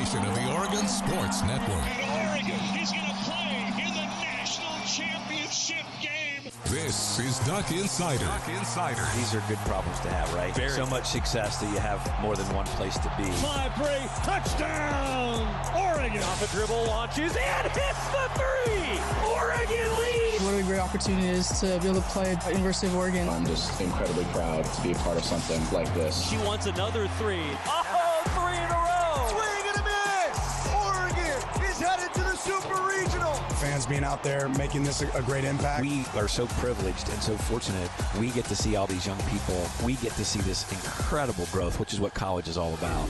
presentation of the Oregon Sports Network. And Oregon is going to play in the national championship game. This is Duck Insider. These are good problems to have, right? So much success that you have more than one place to be. 5-3, touchdown, Oregon. Off a dribble, launches, and hits the three. Oregon leads. What a great opportunity it is to be able to play at University of Oregon. I'm just incredibly proud to be a part of something like this. She wants another three. Oh, three in a row. Swing and a miss. Oregon is headed to the Super Regional. Fans being out there making this a great impact. We are so privileged and so fortunate. We get to see all these young people. We get to see this incredible growth, which is what college is all about.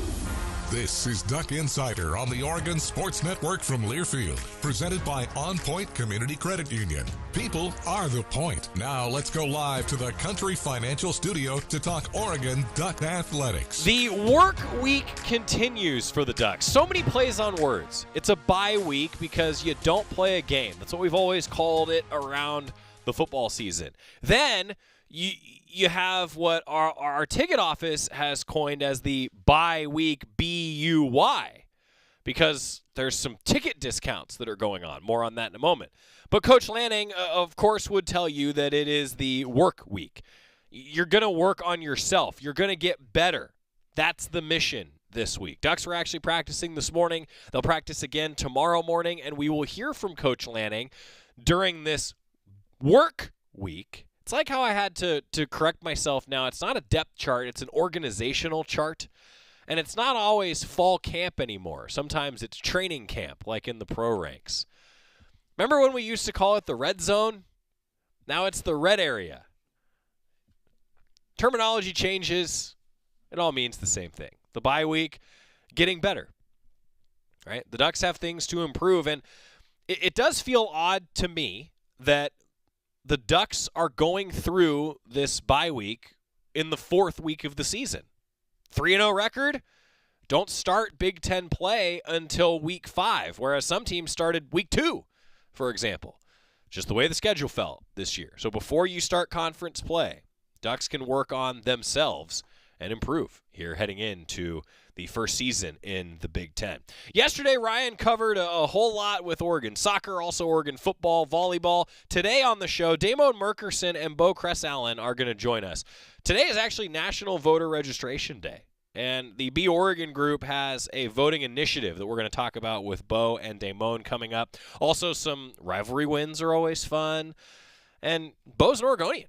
This is Duck Insider on the Oregon Sports Network from Learfield, presented by OnPoint Community Credit Union. People are the point. Now let's go live to the Country Financial Studio to talk Oregon Duck Athletics. The work week continues for the Ducks. So many plays on words. It's a bye week because you don't play a game. That's what we've always called it around the football season. Then you have what our ticket office has coined as the bye week BUY, because there's some ticket discounts that are going on. More on that in a moment. But Coach Lanning, of course, would tell you that it is the work week. You're going to work on yourself. You're going to get better. That's the mission this week. Ducks were actually practicing this morning. They'll practice again tomorrow morning, and we will hear from Coach Lanning during this work week. It's like how I had to correct myself now. It's not a depth chart. It's an organizational chart. And it's not always fall camp anymore. Sometimes it's training camp, like in the pro ranks. Remember when we used to call it the red zone? Now it's the red area. Terminology changes. It all means the same thing. The bye week, getting better. Right? The Ducks have things to improve. And it does feel odd to me that the Ducks are going through this bye week in the fourth week of the season. 3-0 record, don't start Big Ten play until week 5, whereas some teams started week 2, for example. Just the way the schedule fell this year. So before you start conference play, Ducks can work on themselves and improve here heading into the first season in the Big Ten. Yesterday, Ryan covered a whole lot with Oregon soccer, also Oregon football, volleyball. Today on the show, Damon Merkerson and Beau Cressallen are going to join us. Today is actually National Voter Registration Day, and the BEOREGON group has a voting initiative that we're going to talk about with Beau and Damon coming up. Also, some rivalry wins are always fun, and Beau's an Oregonian.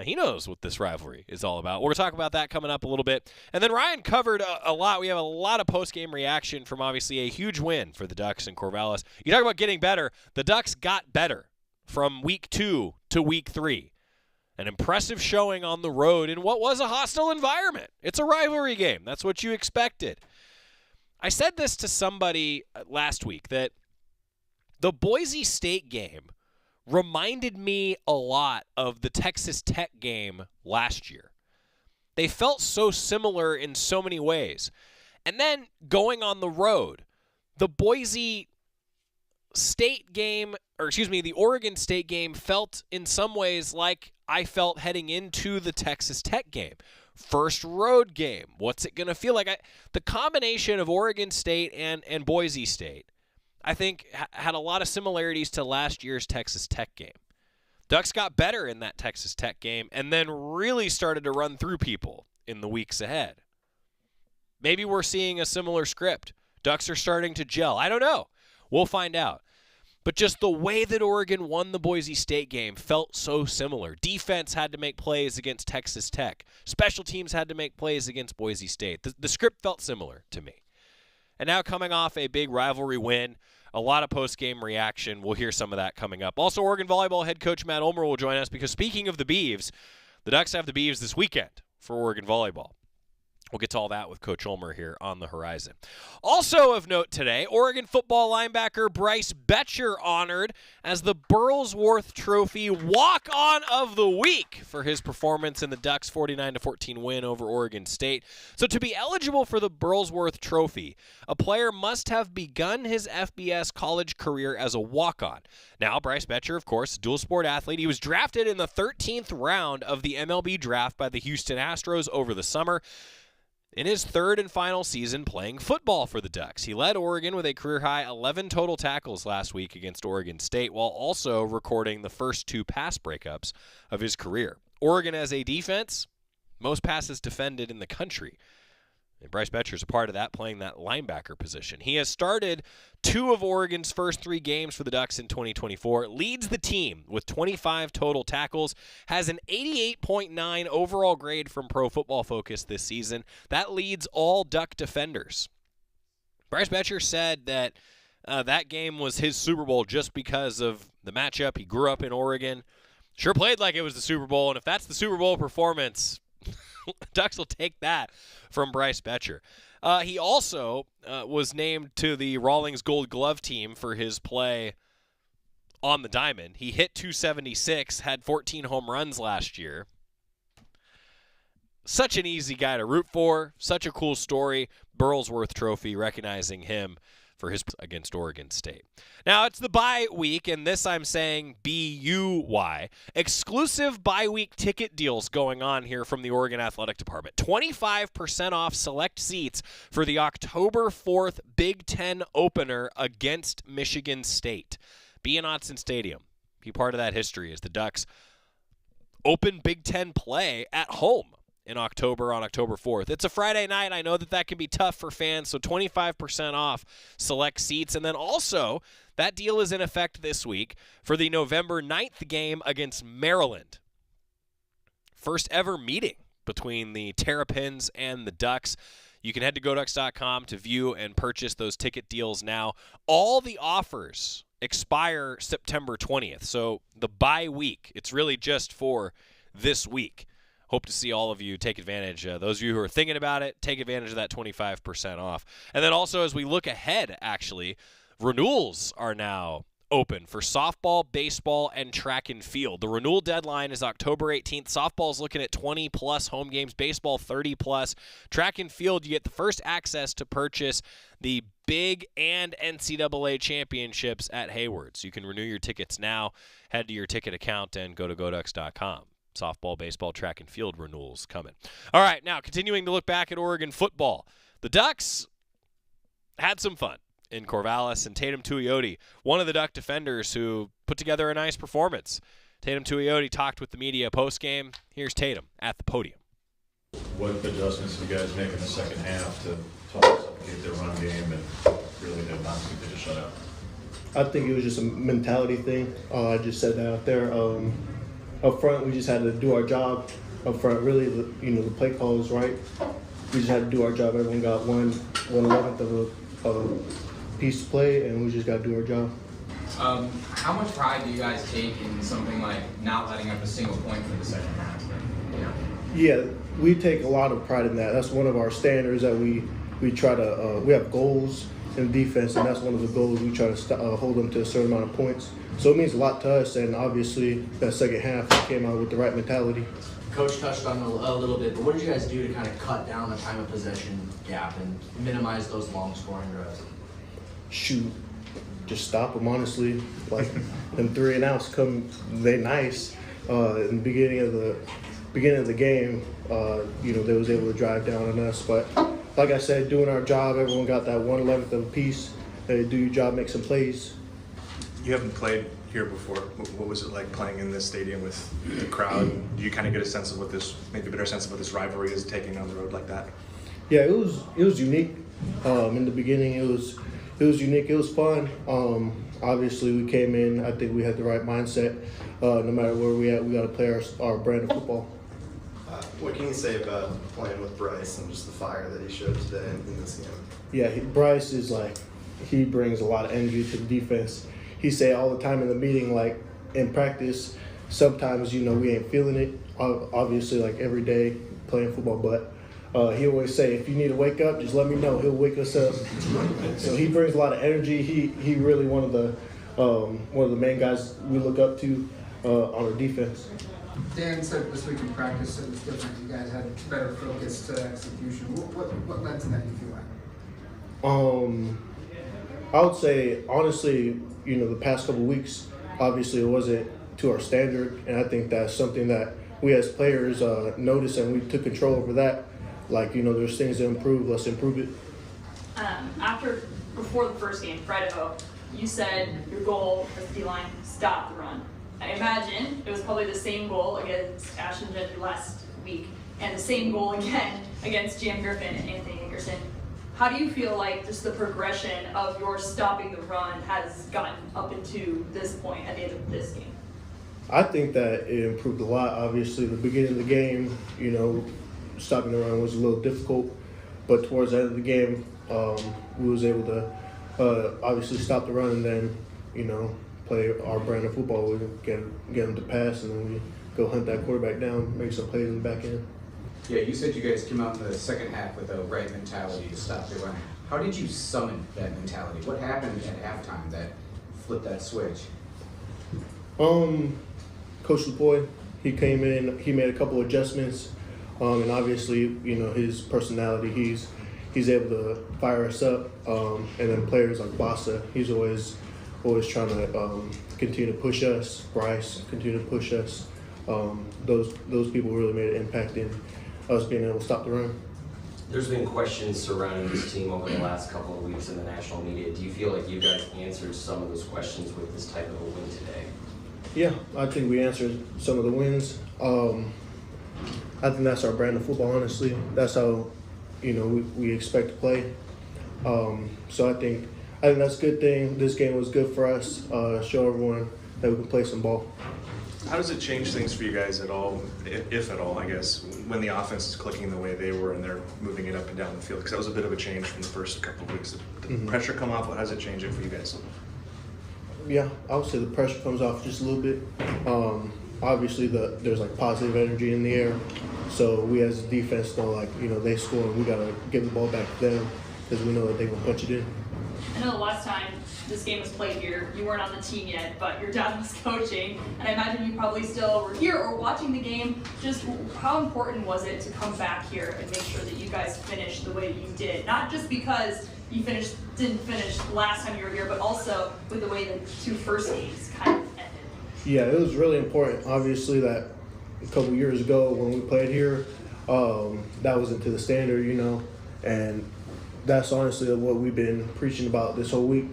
He knows what this rivalry is all about. We're going to talk about that coming up a little bit. And then Ryan covered a lot. We have a lot of post-game reaction from obviously a huge win for the Ducks in Corvallis. You talk about getting better. The Ducks got better from week 2 to week 3. An impressive showing on the road in what was a hostile environment. It's a rivalry game. That's what you expected. I said this to somebody last week, that the Boise State game reminded me a lot of the Texas Tech game last year. They felt so similar in so many ways. And then going on the road, the Boise State game, the Oregon State game felt in some ways like I felt heading into the Texas Tech game. First road game. What's it going to feel like? The combination of Oregon State and Boise State, I think, had a lot of similarities to last year's Texas Tech game. Ducks got better in that Texas Tech game and then really started to run through people in the weeks ahead. Maybe we're seeing a similar script. Ducks are starting to gel. I don't know. We'll find out. But just the way that Oregon won the Boise State game felt so similar. Defense had to make plays against Texas Tech. Special teams had to make plays against Boise State. The script felt similar to me. And now coming off a big rivalry win, a lot of post-game reaction. We'll hear some of that coming up. Also, Oregon Volleyball head coach Matt Ulmer will join us because speaking of the Beavs, the Ducks have the Beavs this weekend for Oregon Volleyball. We'll get to all that with Coach Ulmer here on the horizon. Also of note today, Oregon football linebacker Bryce Boettcher honored as the Burlsworth Trophy walk-on of the week for his performance in the Ducks' 49-14 win over Oregon State. So to be eligible for the Burlsworth Trophy, a player must have begun his FBS college career as a walk-on. Now, Bryce Boettcher, of course, dual sport athlete. He was drafted in the 13th round of the MLB draft by the Houston Astros over the summer. in his third and final season playing football for the Ducks. He led Oregon with a career-high 11 total tackles last week against Oregon State, while also recording the first 2 pass breakups of his career. Oregon as a defense, most passes defended in the country. And Bryce Boettcher is a part of that, playing that linebacker position. He has started 2 of Oregon's first 3 games for the Ducks in 2024, leads the team with 25 total tackles, has an 88.9 overall grade from Pro Football Focus this season. That leads all Duck defenders. Bryce Boettcher said that that game was his Super Bowl just because of the matchup. He grew up in Oregon, sure played like it was the Super Bowl, and if that's the Super Bowl performance, Ducks will take that from Bryce Boettcher. He also was named to the Rawlings Gold Glove team for his play on the diamond. He hit 276, had 14 home runs last year. Such an easy guy to root for. Such a cool story. Burlsworth Trophy recognizing him for his against Oregon State. Now, it's the bye week, and this I'm saying B-U-Y. Exclusive bye week ticket deals going on here from the Oregon Athletic Department. 25% off select seats for the October 4th Big Ten opener against Michigan State. Be in Autzen Stadium. Be part of that history as the Ducks open Big Ten play at home in October on October 4th. It's a Friday night. I know that can be tough for fans, so 25% off select seats. And then also, that deal is in effect this week for the November 9th game against Maryland. First ever meeting between the Terrapins and the Ducks. You can head to GoDucks.com to view and purchase those ticket deals now. All the offers expire September 20th, so the bye week, it's really just for this week. Hope to see all of you take advantage. Those of you who are thinking about it, take advantage of that 25% off. And then also, as we look ahead, actually, renewals are now open for softball, baseball, and track and field. The renewal deadline is October 18th. Softball is looking at 20-plus home games. Baseball, 30-plus. Track and field, you get the first access to purchase the Big and NCAA championships at Hayward's. You can renew your tickets now. Head to your ticket account and go to GoDucks.com. Softball, baseball, track and field renewals coming. All right, now continuing to look back at Oregon football. The Ducks had some fun in Corvallis, and Tatum Tuote, one of the Duck defenders who put together a nice performance. Tatum Tuote talked with the media postgame. Here's Tatum at the podium. What adjustments did you guys make in the second half to suffocate their run game and really did not get a shutout? I think it was just a mentality thing. I just said that out there. Up front, we just had to do our job. Up front, really, the play call was right. We just had to do our job. Everyone got 1/11 of a piece to play, and we just got to do our job. How much pride do you guys take in something like not letting up a single point for the second half? Yeah, we take a lot of pride in that. That's one of our standards that we try to. We have goals in defense, and that's one of the goals. We try to hold them to a certain amount of points. So it means a lot to us, and obviously that second half came out with the right mentality. Coach touched on it a little bit, but what did you guys do to kind of cut down the time of possession gap and minimize those long scoring drives? Shoot, just stop them, honestly. Like, them 3 and outs they nice. In the beginning of the game, they was able to drive down on us. But like I said, doing our job, everyone got that 1/11 of a piece. Do your job, make some plays. You haven't played here before. What was it like playing in this stadium with the crowd? Do you kind of get a sense of maybe a better sense of what this rivalry is taking on the road like that? Yeah, it was unique. In the beginning, it was unique. It was fun. Obviously, we came in. I think we had the right mindset. No matter where we at, we got to play our brand of football. What can you say about playing with Bryce and just the fire that he showed today in this game? Yeah, Bryce is he brings a lot of energy to the defense. He say all the time in the meeting, in practice, sometimes, we ain't feeling it, obviously, every day playing football, but he always say, if you need to wake up, just let me know. He'll wake us up. So he brings a lot of energy. He really one of the main guys we look up to on our defense. Dan said this week in practice it was different. You guys had better focus to execution. What led to that, you feel like? I would say, honestly, the past couple of weeks, obviously it wasn't to our standard, and I think that's something that we as players noticed, and we took control over that. like, there's things to improve. Let's improve it. Before the first game, Friday, you said your goal as D-line, stop the run. I imagine it was probably the same goal against Ashton Gentry last week and the same goal again against Jam Griffin and Anthony Merkerson. How do you feel like just the progression of your stopping the run has gotten up into this point at the end of this game? I think that it improved a lot. Obviously, the beginning of the game, stopping the run was a little difficult, but towards the end of the game, we was able to obviously stop the run and then, play our brand of football. We get them to pass, and then we go hunt that quarterback down, make some plays in the back end. Yeah, you said you guys came out in the second half with the right mentality to stop the run. How did you summon that mentality? What happened at halftime that flipped that switch? Coach LaPoy, he came in, he made a couple adjustments, and obviously, his personality, he's able to fire us up, and then players like Bassa, he's always trying to continue to push us. Bryce, continue to push us. Those people really made an impact in us being able to stop the run. There's been questions surrounding this team over the last couple of weeks in the national media. Do you feel like you guys answered some of those questions with this type of a win today? Yeah, I think we answered some of the wins. I think that's our brand of football, honestly. That's how, we expect to play. So I think that's a good thing. This game was good for us. Show everyone that we can play some ball. How does it change things for you guys at all, if at all, I guess, when the offense is clicking the way they were and they're moving it up and down the field? Because that was a bit of a change from the first couple of weeks. Did the pressure come off? How does it change it for you guys? Yeah, I would say the pressure comes off just a little bit. Obviously, there's like positive energy in the air. So we as a defense know, they score and we got to give the ball back to them because we know that they will punch it in. I know the last time this game was played here, you weren't on the team yet, but your dad was coaching, and I imagine you probably still were here or watching the game. Just how important was it to come back here and make sure that you guys finished the way that you did? Not just because you didn't finish last time you were here, but also with the way the two first games kind of ended. Yeah, it was really important. Obviously, that a couple years ago when we played here, that wasn't to the standard, and that's honestly what we've been preaching about this whole week.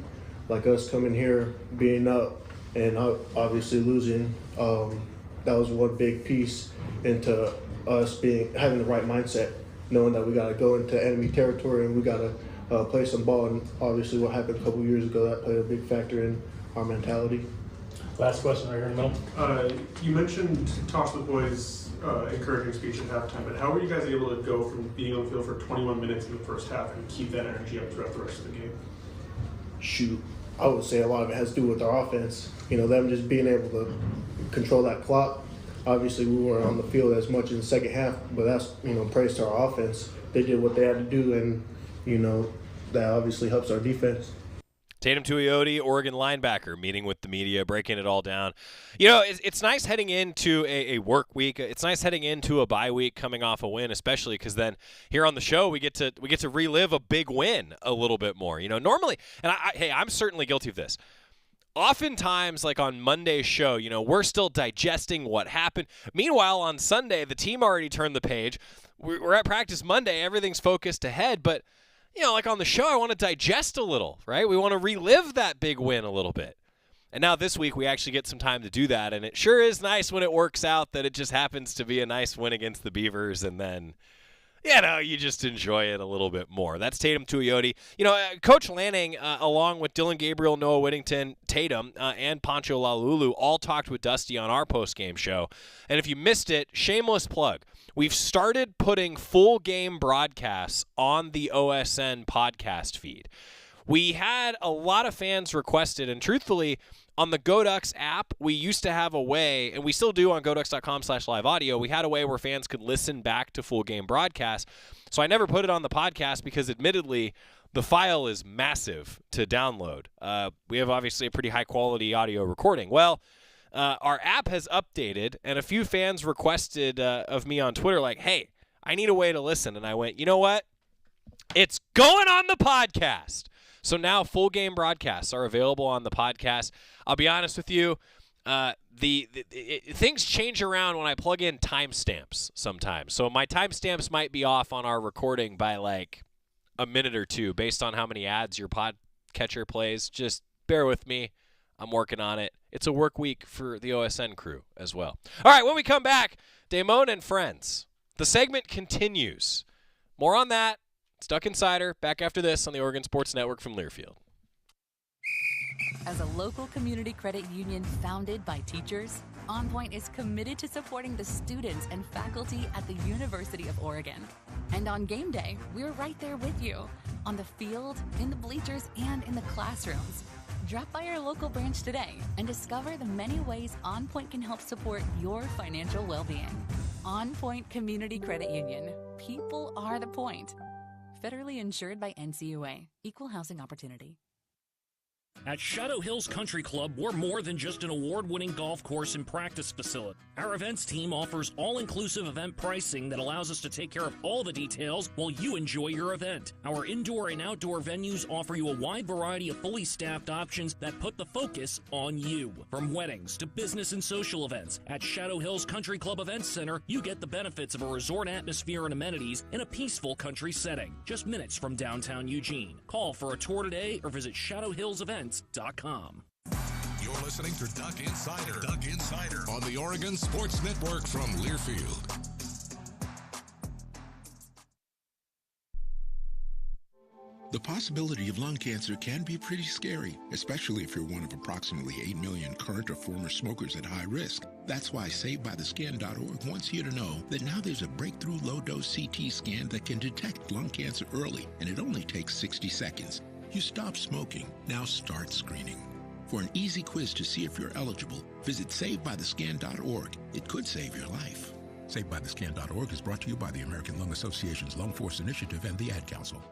Like us coming here, being up, and obviously losing. That was one big piece into us having the right mindset, knowing that we got to go into enemy territory and we got to play some ball. And obviously, what happened a couple years ago, that played a big factor in our mentality. Last question right here in the middle. You mentioned Tosh LaPoy's encouraging speech at halftime, but how were you guys able to go from being on the field for 21 minutes in the first half and keep that energy up throughout the rest of the game? Shoot, I would say a lot of it has to do with our offense. Them just being able to control that clock. Obviously, we weren't on the field as much in the second half, but that's, praise to our offense. They did what they had to do, and, that obviously helps our defense. Tatum Tuote, Oregon linebacker, meeting with the media, breaking it all down. It's nice heading into a work week. It's nice heading into a bye week, coming off a win, especially because then here on the show we get to relive a big win a little bit more. Normally, and I'm certainly guilty of this. Oftentimes, like on Monday's show, we're still digesting what happened. Meanwhile, on Sunday, the team already turned the page. We're at practice Monday. Everything's focused ahead, but like on the show, I want to digest a little, right? We want to relive that big win a little bit. And now this week, we actually get some time to do that, and it sure is nice when it works out that it just happens to be a nice win against the Beavers, and then, you just enjoy it a little bit more. That's Tatum Tuote. Coach Lanning, along with Dylan Gabriel, Noah Whittington, Tatum, and Pancho Lalulu all talked with Dusty on our post-game show. And if you missed it, shameless plug. We've started putting full game broadcasts on the OSN podcast feed. We had a lot of fans requested, and truthfully, on the GoDucks app, we used to have a way, and we still do on goducks.com/live audio, we had a way where fans could listen back to full game broadcasts. So I never put it on the podcast because admittedly, the file is massive to download. We have obviously a pretty high quality audio recording. Well, our app has updated, and a few fans requested of me on Twitter, like, hey, I need a way to listen. And I went, you know what? It's going on the podcast. So now full game broadcasts are available on the podcast. I'll be honest with you. things change around when I plug in timestamps sometimes. So my timestamps might be off on our recording by like a minute or two based on how many ads your podcatcher plays. Just bear with me. I'm working on it. It's a work week for the OSN crew as well. All right, when we come back, Damon and friends. The segment continues. More on that. It's Duck Insider. Back after this on the Oregon Sports Network from Learfield. As a local community credit union founded by teachers, OnPoint is committed to supporting the students and faculty at the University of Oregon. And on game day, we're right there with you, on the field, in the bleachers, and in the classrooms. Drop by our local branch today and discover the many ways OnPoint can help support your financial well-being. OnPoint Community Credit Union. People are the point. Federally insured by NCUA. Equal housing opportunity. At Shadow Hills Country Club, we're more than just an award-winning golf course and practice facility. Our events team offers all-inclusive event pricing that allows us to take care of all the details while you enjoy your event. Our indoor and outdoor venues offer you a wide variety of fully staffed options that put the focus on you. From weddings to business and social events, at Shadow Hills Country Club Events Center, you get the benefits of a resort atmosphere and amenities in a peaceful country setting, just minutes from downtown Eugene. Call for a tour today or visit shadowhillsevents.com. You're listening to Duck Insider. Duck Insider on the Oregon Sports Network from Learfield. The possibility of lung cancer can be pretty scary, especially if you're one of approximately 8 million current or former smokers at high risk. That's why SaveByTheScan.org wants you to know that now there's a breakthrough low-dose CT scan that can detect lung cancer early, and it only takes 60 seconds. You stop smoking, now start screening. For an easy quiz to see if you're eligible, visit SaveByTheScan.org. It could save your life. SaveByTheScan.org is brought to you by the American Lung Association's Lung Force Initiative and the Ad Council.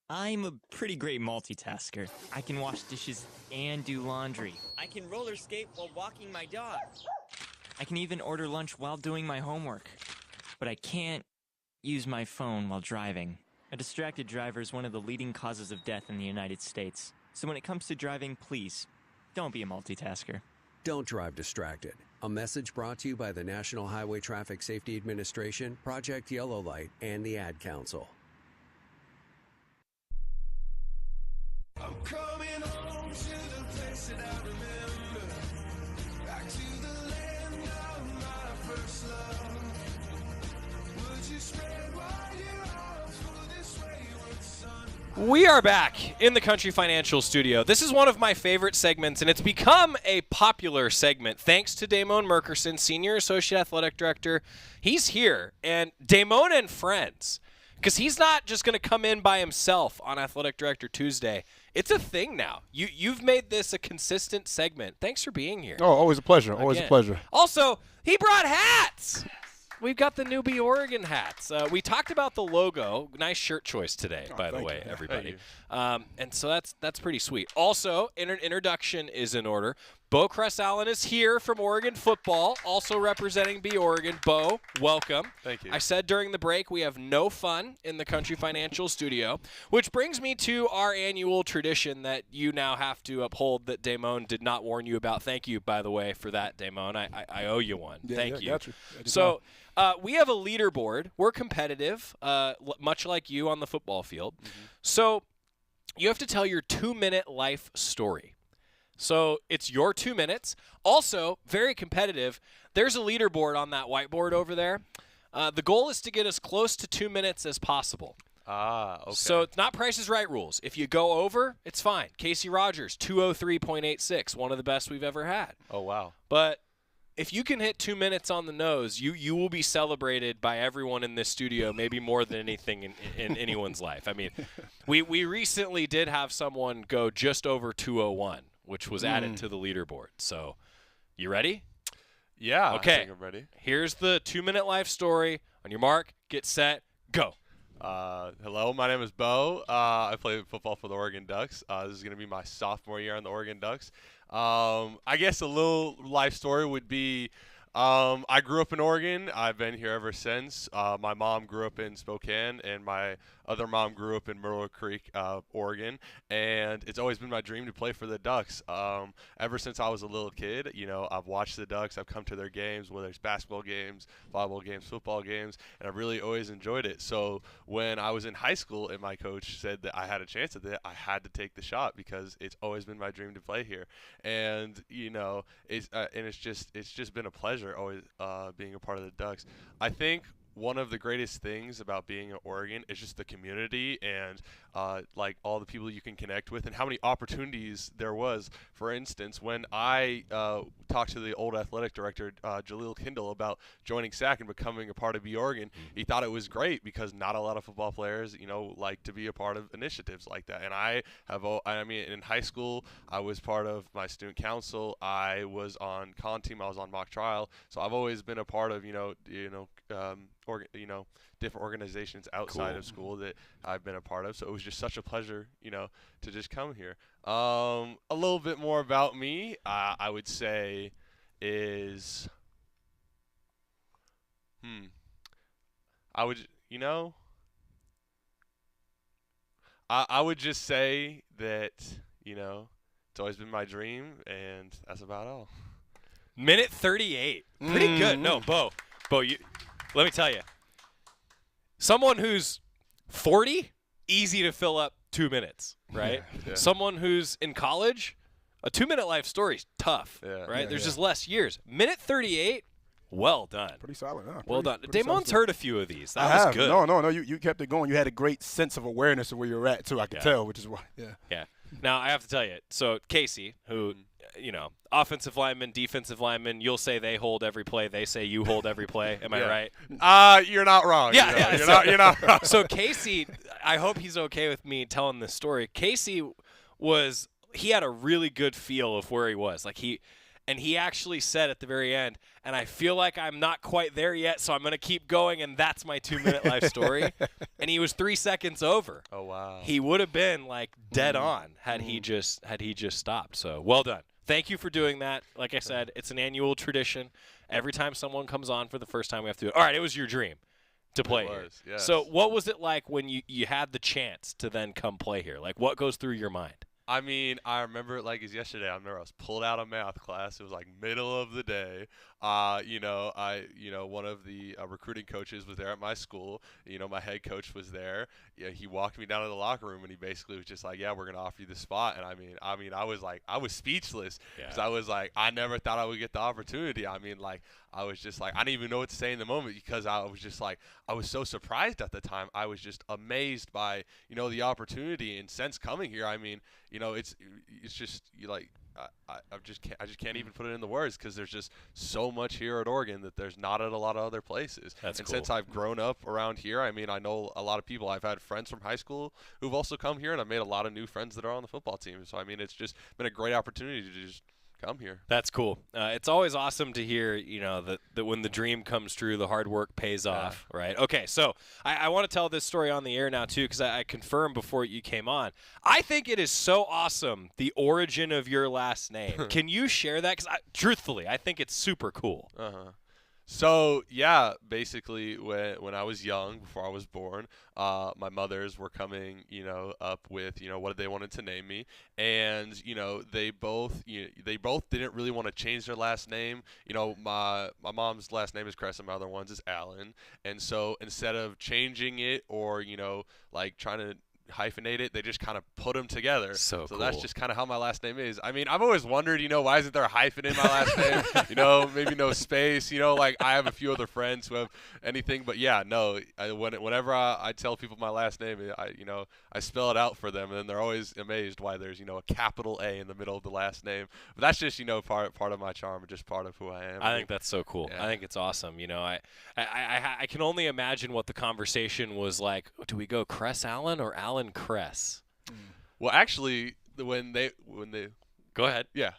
I'm a pretty great multitasker. I can wash dishes and do laundry. I can roller skate while walking my dog. I can even order lunch while doing my homework. But I can't use my phone while driving. A distracted driver is one of the leading causes of death in the United States. So when it comes to driving, please, don't be a multitasker. Don't drive distracted. A message brought to you by the National Highway Traffic Safety Administration, Project Yellow Light, and the Ad Council. I'm coming home to the place that I remember, back to the land of my first love. Would you spread wide your arms for this wayward son? We are back in the Country Financial Studio. This is one of my favorite segments, and it's become a popular segment thanks to Damon Merkerson, Senior Associate Athletic Director. He's here, and Damon and friends, because he's not just going to come in by himself on Athletic Director Tuesday. It's a thing now. You've made this a consistent segment. Thanks for being here. Oh, always a pleasure. Always a pleasure. Also, he brought hats. We've got the new BEOREGON hats. We talked about the logo. Nice shirt choice today, by the way, everybody. And so that's pretty sweet. Also, introduction is in order. Beau Cressallen is here from Oregon football, also representing BEOREGON. Beau, welcome. Thank you. I said during the break we have no fun in the Country Financial Studio, which brings me to our annual tradition that you now have to uphold that Damon did not warn you about. Thank you, by the way, for that, Damon. I owe you one. Thank you. Got you. So we have a leaderboard. We're competitive, much like you on the football field. So you have to tell your 2-minute life story. So it's your 2 minutes. Also, very competitive. There's a leaderboard on that whiteboard over there. The goal is to get as close to 2 minutes as possible. Okay. So it's not Price is Right rules. If you go over, it's fine. Casey Rogers, 203.86, one of the best we've ever had. Oh, wow. But if you can hit 2 minutes on the nose, you will be celebrated by everyone in this studio, maybe more than anything in anyone's life. I mean, we recently did have someone go just over 201, which was added to the leaderboard. So, you ready? Yeah, okay. I think I'm ready. Here's the 2-minute life story. On your mark, get set, go. Hello, my name is Beau. I play football for the Oregon Ducks. This is going to be my sophomore year on the Oregon Ducks. I guess a little life story would be I grew up in Oregon. I've been here ever since. My mom grew up in Spokane, and my other mom grew up in Myrtle Creek, Oregon, and it's always been my dream to play for the Ducks. Ever since I was a little kid, I've watched the Ducks. I've come to their games, whether it's basketball games, volleyball games, football games, and I've really always enjoyed it. So when I was in high school and my coach said that I had a chance at it, I had to take the shot because it's always been my dream to play here. And it's just been a pleasure always being a part of the Ducks. I think one of the greatest things about being in Oregon is just the community and like all the people you can connect with and how many opportunities there was. For instance, when I talked to the old athletic director, Jaleel Kindle, about joining SAC and becoming a part of BEOREGON, he thought it was great because not a lot of football players, like to be a part of initiatives like that. And in high school, I was part of my student council. I was on con team. I was on mock trial. So I've always been a part of, different organizations outside of school that I've been a part of. So it was just such a pleasure, to just come here. A little bit more about me, I would say is, I would just say that, it's always been my dream, and that's about all. Minute 38. Pretty good. No, Bo, let me tell you. Someone who's 40, easy to fill up 2 minutes, right? Yeah. Someone who's in college, a 2-minute life story is tough, right? Yeah, There's just less years. Minute 38, well done. Pretty solid, huh? Well done. Pretty Damon's solid. heard a few of these. That I was have. good. No, you kept it going. You had a great sense of awareness of where you're at, too, I could tell, which is why, Yeah. Now, I have to tell you, so Casey, who, offensive lineman, defensive lineman, you'll say they hold every play. They say you hold every play. Am I right? You're not wrong. Yeah, You're not wrong. So Casey, I hope he's okay with me telling this story. Casey he had a really good feel of where he was. He actually said at the very end, and I feel like I'm not quite there yet, so I'm going to keep going, and that's my 2-minute life story. And he was 3 seconds over. Oh, wow. He would have been dead on had he just stopped. So well done. Thank you for doing that. Like I said, it's an annual tradition. Every time someone comes on for the first time, we have to do it. All right, it was your dream to play here. Yes. So what was it like when you had the chance to then come play here? What goes through your mind? I remember it like it's yesterday. I remember I was pulled out of math class. It was middle of the day. One of the recruiting coaches was there at my school. My head coach was there. He walked me down to the locker room and he basically was just like, "Yeah, we're gonna offer you the spot." And I was speechless because I was like, I never thought I would get the opportunity. I was just like, I didn't even know what to say in the moment because I was just like, I was so surprised at the time. I was just amazed by the opportunity and since coming here. It's just I just can't even put it into words because there's just so much here at Oregon that there's not at a lot of other places. That's and cool. Since I've grown up around here, I know a lot of people. I've had friends from high school who've also come here, and I've made a lot of new friends that are on the football team. So it's just been a great opportunity to just come here. That's cool. It's always awesome to hear, that when the dream comes true, the hard work pays off, right? Okay, so I want to tell this story on the air now, too, because I confirmed before you came on. I think it is so awesome, the origin of your last name. Can you share that? Because truthfully, I think it's super cool. Uh-huh. So, yeah, basically when I was young, before I was born, my mothers were coming, up with, what they wanted to name me. And, they both didn't really want to change their last name. My mom's last name is Cressallen, my other one's is Allen. And so instead of changing it or, trying to hyphenate it, they just kind of put them together. So cool. That's just kind of how my last name is. I've always wondered, why isn't there a hyphen in my last name? Maybe no space. I have a few other friends who have anything, but yeah, no. Whenever I tell people my last name, I spell it out for them, and then they're always amazed why there's a capital A in the middle of the last name. But that's just part of my charm, and just part of who I am. I think that's so cool. Yeah. I think it's awesome. I can only imagine what the conversation was like. Do we go Cressallen or Allen Cress? Well, actually, when they go ahead. Yeah.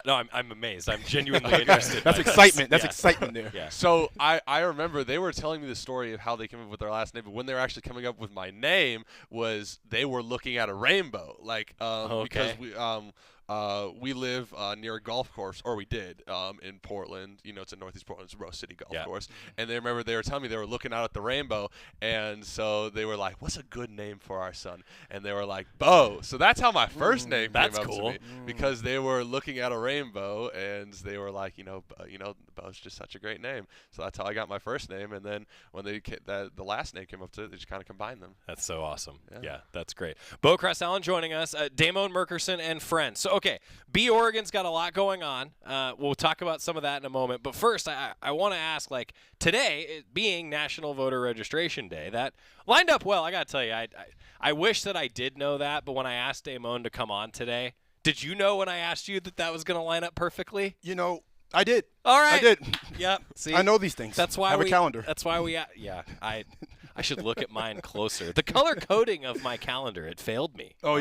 No, I'm amazed. I'm genuinely interested. That's excitement. That's excitement there. Yeah. So I remember they were telling me the story of how they came up with their last name, but when they were actually coming up with my name, they were looking at a rainbow, because we we live near a golf course, or we did, in Portland. You know, it's in Northeast Portland. It's a Rose City golf course. And they were telling me they were looking out at the rainbow, and so they were like, "What's a good name for our son?" And they were like, "Bo." So that's how my first name came up to me, because they were looking at a rainbow, and they were like, Bo's just such a great name. So that's how I got my first name. And then when the last name came up to it, they just kind of combined them. That's so awesome. Yeah, that's great. Beau Cressallen joining us, Damon, Merkerson, and friends. So, okay, BEOREGON's got a lot going on. We'll talk about some of that in a moment. But first, I want to ask, like, today, it being National Voter Registration Day, that lined up well. I got to tell you, I wish that I did know that, but when I asked Damon to come on today, did you know when I asked you that was going to line up perfectly? You know, I did. All right. I did. Yep. See, I know these things. That's why I have a calendar. That's why I should look at mine closer. The color coding of my calendar, it failed me. Oh,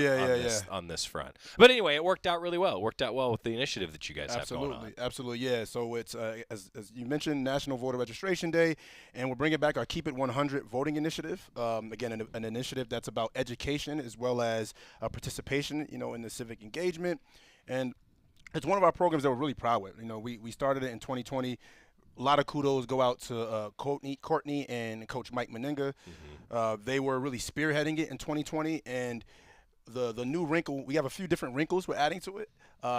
on this front. But anyway, it worked out really well. It worked out well with the initiative that you guys have going on. Absolutely, yeah. So it's, as you mentioned, National Voter Registration Day, and we're bringing back our Keep It 100 voting initiative. Again, an initiative that's about education as well as participation, in the civic engagement. And it's one of our programs that we're really proud with. We started it in 2020. A lot of kudos go out to Courtney and Coach Mike Meninga. They were really spearheading it in 2020, and the new wrinkle, we have a few different wrinkles we're adding to it.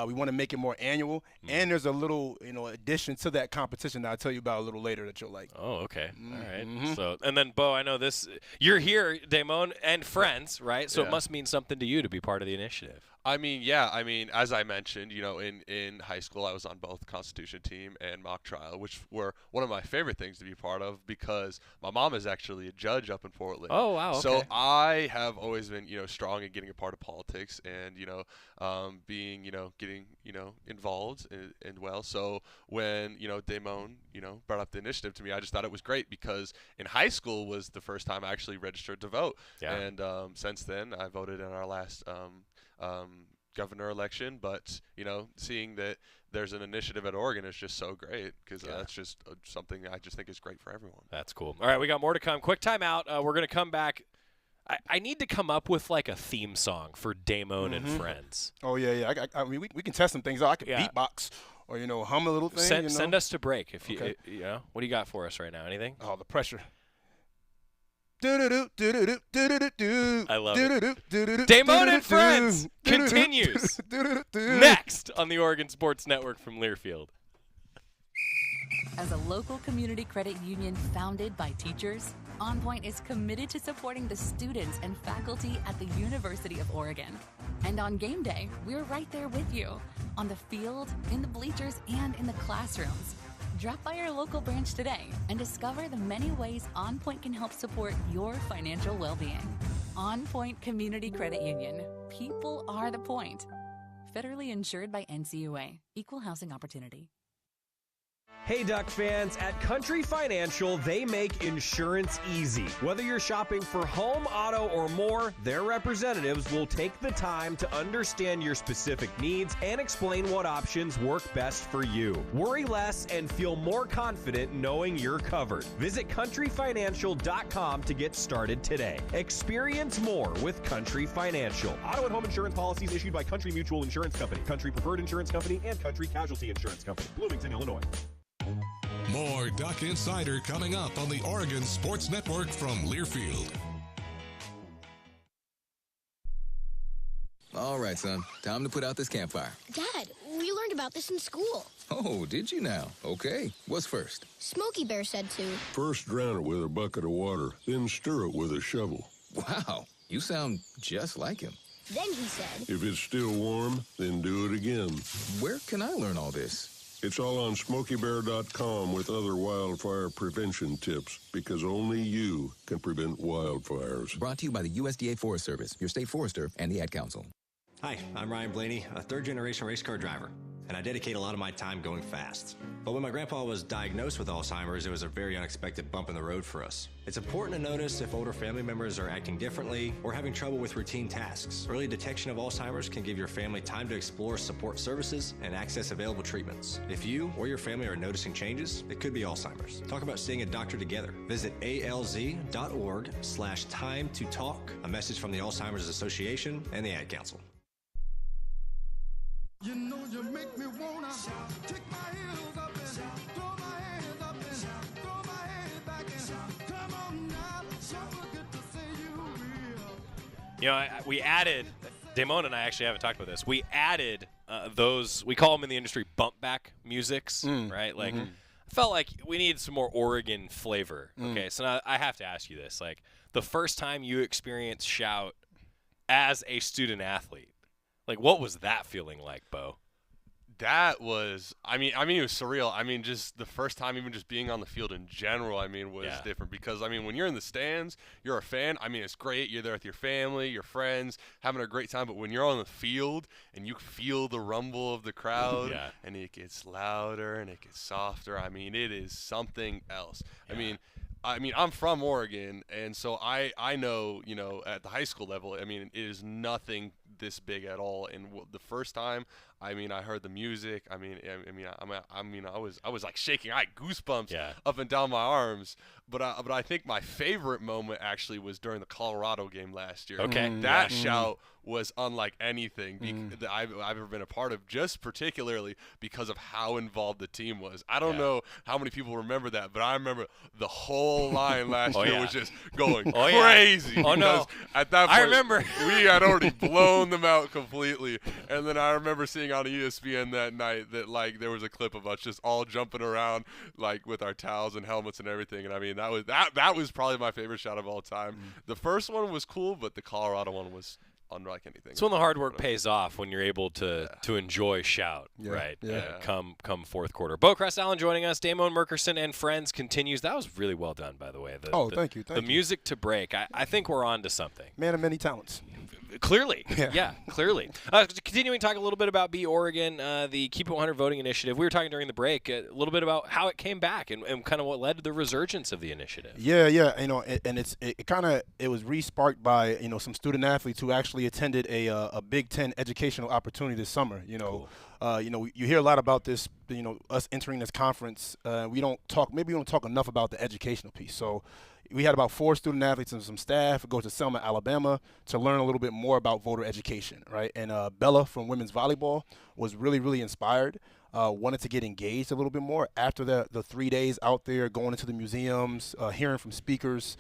We want to make it more annual, and there's a little addition to that competition that I'll tell you about a little later that you'll like. Oh, okay. All right. So, and then Bo, I know this. You're here, Damon, and friends, right? So it must mean something to you to be part of the initiative. I mean, as I mentioned, in high school, I was on both Constitution team and mock trial, which were one of my favorite things to be part of because my mom is actually a judge up in Portland. Oh, wow. Okay. So I have always been, strong in getting a part of politics and, being, getting, involved and well. So when, Damon, brought up the initiative to me, I just thought it was great because in high school was the first time I actually registered to vote. Yeah. And since then, I voted in our last governor election, but seeing that there's an initiative at Oregon is just so great because that's just something I just think is great for everyone. That's cool. All right, we got more to come. Quick timeout. We're going to come back. I need to come up with like a theme song for Damon and friends. Oh yeah. I mean, we can test some things out. I can beatbox or hum a little thing. Send us to break if you what do you got for us right now? Anything? Oh, the pressure. I love it. Damon and Friends continues next on the Oregon Sports Network from Learfield. As a local community credit union founded by teachers, OnPoint is committed to supporting the students and faculty at the University of Oregon. And on game day, we're right there with you, on the field, in the bleachers, and in the classrooms. Drop by our local branch today and discover the many ways OnPoint can help support your financial well-being. OnPoint Community Credit Union. People are the point. Federally insured by NCUA. Equal housing opportunity. Hey Duck fans, at Country Financial, they make insurance easy. Whether you're shopping for home, auto, or more, their representatives will take the time to understand your specific needs and explain what options work best for you. Worry less and feel more confident knowing you're covered. Visit countryfinancial.com to get started today. Experience more with Country Financial. Auto and home insurance policies issued by Country Mutual Insurance Company, Country Preferred Insurance Company, and Country Casualty Insurance Company, Bloomington, Illinois. More Duck Insider coming up on the Oregon Sports Network from Learfield. All right, son. Time to put out this campfire. Dad, we learned about this in school. Oh, did you now? Okay. What's first? Smokey Bear said to. First drown it with a bucket of water, then stir it with a shovel. Wow. You sound just like him. Then he said. If it's still warm, then do it again. Where can I learn all this? It's all on SmokeyBear.com with other wildfire prevention tips, because only you can prevent wildfires. Brought to you by the USDA Forest Service, your state forester, and the Ad Council. Hi, I'm Ryan Blaney, a third-generation race car driver, and I dedicate a lot of my time going fast. But when my grandpa was diagnosed with Alzheimer's, it was a very unexpected bump in the road for us. It's important to notice if older family members are acting differently or having trouble with routine tasks. Early detection of Alzheimer's can give your family time to explore support services and access available treatments. If you or your family are noticing changes, it could be Alzheimer's. Talk about seeing a doctor together. Visit alz.org/time-to-talk. A message from the Alzheimer's Association and the Ad Council. You know you make me wanna kick my heels up and throw my hands up and throw my head back and come on now, don't forget to say you will. You know, we added, Damon and I actually haven't talked about this. We added those, we call them in the industry bump back musics, right? Like, I felt like we needed some more Oregon flavor. Okay, so now I have to ask you this. Like, the first time you experienced Shout as a student athlete, like, what was that feeling like, Bo? That was, I mean, it was surreal. I mean, just the first time, even just being on the field in general, I mean, was different because, I mean, when you're in the stands, you're a fan. I mean, it's great. You're there with your family, your friends, having a great time. But when you're on the field and you feel the rumble of the crowd and it gets louder and it gets softer, I mean, it is something else. I mean, I'm from Oregon, and so I know, you know, at the high school level, I mean, it is nothing this big at all. And the first time, I mean, I heard the music. I was like shaking. I had goosebumps up and down my arms. But I think my favorite moment actually was during the Colorado game last year. Okay, that shout was unlike anything that I've ever been a part of, just particularly because of how involved the team was. I don't know how many people remember that, but I remember the whole line last year was just going crazy. Oh, no. At that point, I remember. we had already blown them out completely. And then I remember seeing on ESPN that night that, like, there was a clip of us just all jumping around, like, with our towels and helmets and everything. And, I mean, that was probably my favorite shot of all time. The first one was cool, but the Colorado one was unlike anything. It's when the hard work pays off, when you're able to enjoy Shout, right? Come fourth quarter. Beau Cressallen joining us. Damon, Merkerson, and friends continues. That was really well done, by the way. Thank you. The music to break. I think we're on to something. Man of many talents. Clearly. Yeah, clearly. Continuing to talk a little bit about Oregon, the Keep It 100 voting initiative. We were talking during the break a little bit about how it came back and kind of what led to the resurgence of the initiative. Yeah. You know, and it was re-sparked by, you know, some student athletes who actually attended a Big Ten educational opportunity this summer. You know, you know, you hear a lot about this, you know, us entering this conference. We don't talk enough about the educational piece. So we had about 4 student athletes and some staff go to Selma, Alabama to learn a little bit more about voter education, right? And Bella from women's volleyball was really, really inspired, wanted to get engaged a little bit more after the 3 days out there, going into the museums, hearing from speakers.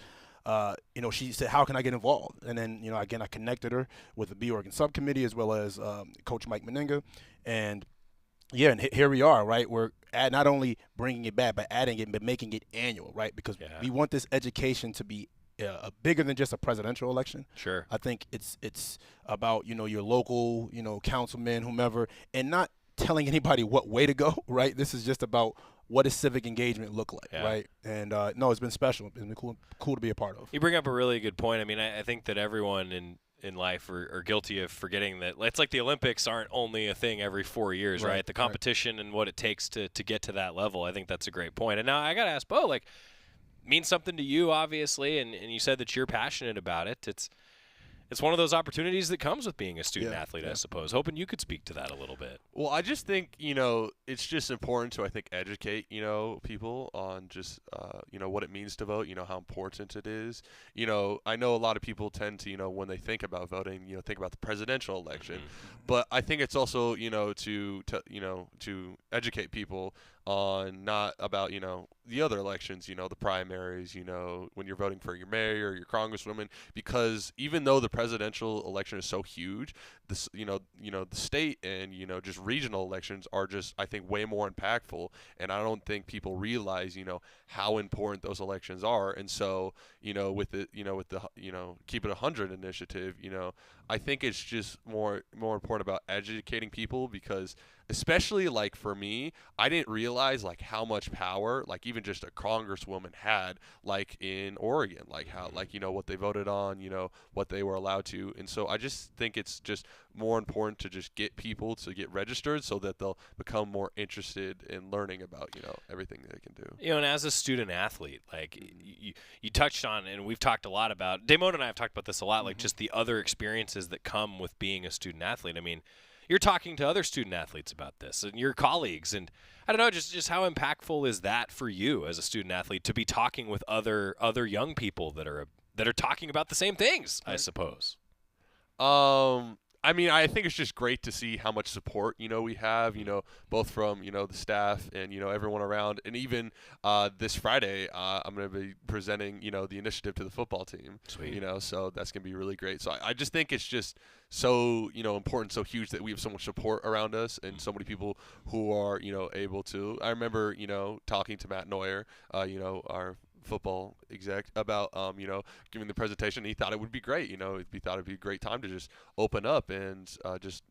You know, she said, how can I get involved? And then, you know, again, I connected her with the BEOREGON subcommittee as well as Coach Mike Meninga. And yeah, and here we are, right? We're not only bringing it back, but adding it, but making it annual, right? Because we want this education to be bigger than just a presidential election. Sure. I think it's about, you know, your local, you know, councilman, whomever, and not telling anybody what way to go, right? This is just about what does civic engagement look like, right? And no, it's been special. It's been cool to be a part of. You bring up a really good point. I mean, I think that everyone in life are guilty of forgetting that it's like the Olympics aren't only a thing every 4 years, right? The competition and what it takes to get to that level. I think that's a great point. And now I got to ask Bo, like, means something to you, obviously, and you said that you're passionate about it. It's one of those opportunities that comes with being a student athlete, I suppose. Hoping you could speak to that a little bit. Well, I just think, you know, it's just important to, I think, educate, you know, people on just, you know, what it means to vote, you know, how important it is. You know, I know a lot of people tend to, you know, when they think about voting, you know, think about the presidential election. But I think it's also, you know, to educate people on not about, you know, the other elections, you know, the primaries, you know, when you're voting for your mayor or your congresswoman, because even though the presidential election is so huge, this, you know, the state and, you know, just regional elections are just, I think, way more impactful. And I don't think people realize, you know, how important those elections are. And so, you know, with the Keep It 100 initiative, you know, I think it's just more important about educating people, because especially, like, for me, I didn't realize, like, how much power, like, even just a congresswoman had, like, in Oregon, like, how, like, you know, what they voted on, you know, what they were allowed to. And so I just think it's just more important to just get people to get registered so that they'll become more interested in learning about, you know, everything they can do. You know, and as a student athlete, like, you touched on, and we've talked a lot about, Damon and I have talked about this a lot, like, just the other experiences that come with being a student athlete. I mean, you're talking to other student athletes about this and your colleagues, and I don't know, just how impactful is that for you as a student athlete to be talking with other young people that are talking about the same things, I suppose. I mean, I think it's just great to see how much support, we have, both from, the staff and, everyone around. And even this Friday, I'm going to be presenting, the initiative to the football team. Sweet. So that's going to be really great. So I just think it's just so, important, so huge that we have so much support around us and so many people who are, able to. I remember, talking to Matt Ulmer, our football exec, about giving the presentation. He thought it would be great. He thought it'd be a great time to just open up and just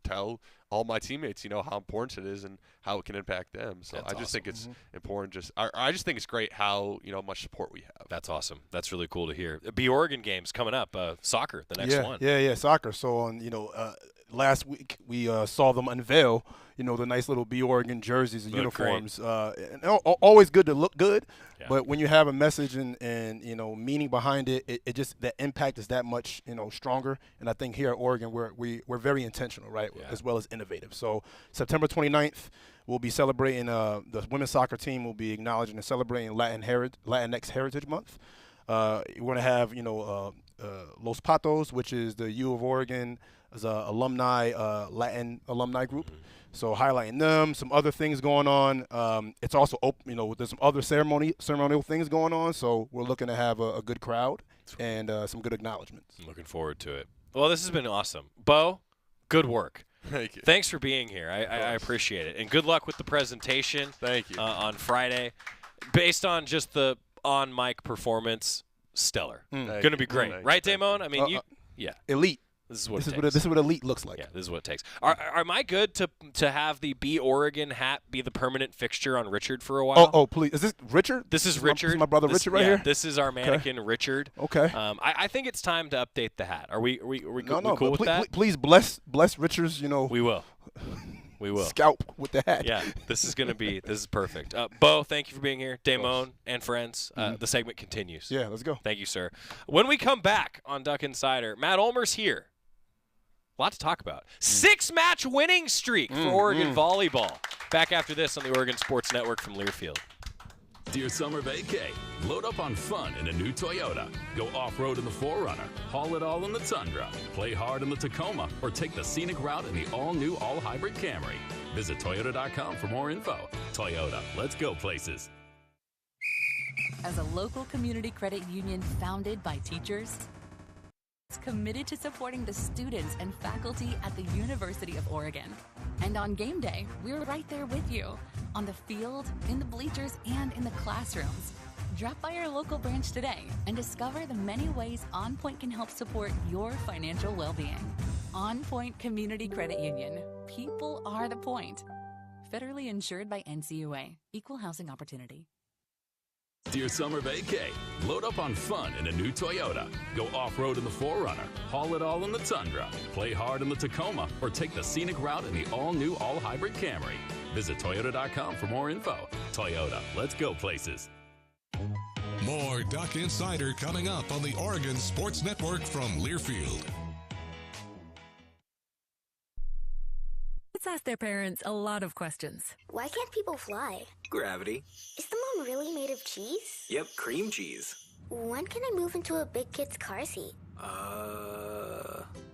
tell all my teammates how important it is and how it can impact them. So That's I just awesome. think it's important. I just think it's great how much support we have. That's awesome. That's really cool to hear. BEOREGON games coming up. Soccer, the next one. Yeah, soccer. So on last week we saw them unveil the nice little BEOREGON jerseys and uniforms. And always good to look good, but when you have a message and meaning behind it, it just, the impact is that much stronger. And I think here at Oregon we're very intentional, right, as well as innovative. So September 29th we'll be celebrating the women's soccer team will be acknowledging and celebrating Latinx Heritage Month. We're going to have Los Patos, which is the U of Oregon as a Latin alumni group. So highlighting them, some other things going on. It's also open, there's some other ceremonial things going on. So we're looking to have a good crowd and some good acknowledgments. I'm looking forward to it. Well, this has been awesome. Bo, good work. Thank you. Thanks for being here. I appreciate it. And good luck with the presentation. Thank you. On Friday. Based on just the on-mic performance, stellar. Going to be great. Right, Damon? I mean, elite. This is what this is what elite looks like. Yeah, this is what it takes. Am I good to have the BEOREGON hat be the permanent fixture on Richard for a while? Oh, please. Is this Richard? This is Richard. This is my brother Richard right here? This is our mannequin Richard. Okay. I think it's time to update the hat. Are we No, cool with that? Please bless Richard's, We will. We will. Scalp with the hat. Yeah, this is perfect. Bo, thank you for being here. Damon and friends, the segment continues. Yeah, let's go. Thank you, sir. When we come back on Duck Insider, Matt Ulmer's here. A lot to talk about. 6-match winning streak for Oregon volleyball. Back after this on the Oregon Sports Network from Learfield. Dear summer vacay, load up on fun in a new Toyota. Go off-road in the 4Runner, haul it all in the Tundra, play hard in the Tacoma, or take the scenic route in the all-new all-hybrid Camry. Visit Toyota.com for more info. Toyota, let's go places. As a local community credit union founded by teachers, it's committed to supporting the students and faculty at the University of Oregon. And on game day, we're right there with you, on the field, in the bleachers, and in the classrooms. Drop by our local branch today and discover the many ways OnPoint can help support your financial well-being. OnPoint Community Credit Union. People are the point. Federally insured by NCUA. Equal housing opportunity. Dear summer vacay, load up on fun in a new Toyota. Go off-road in the 4Runner, haul it all in the Tundra, play hard in the Tacoma, or take the scenic route in the all-new all-hybrid Camry. Visit Toyota.com for more info. Toyota, let's go places. More Duck Insider coming up on the Oregon Sports Network from Learfield. Kids ask their parents a lot of questions. Why can't people fly? Gravity. Is the moon really made of cheese? Yep, cream cheese. When can I move into a big kid's car seat?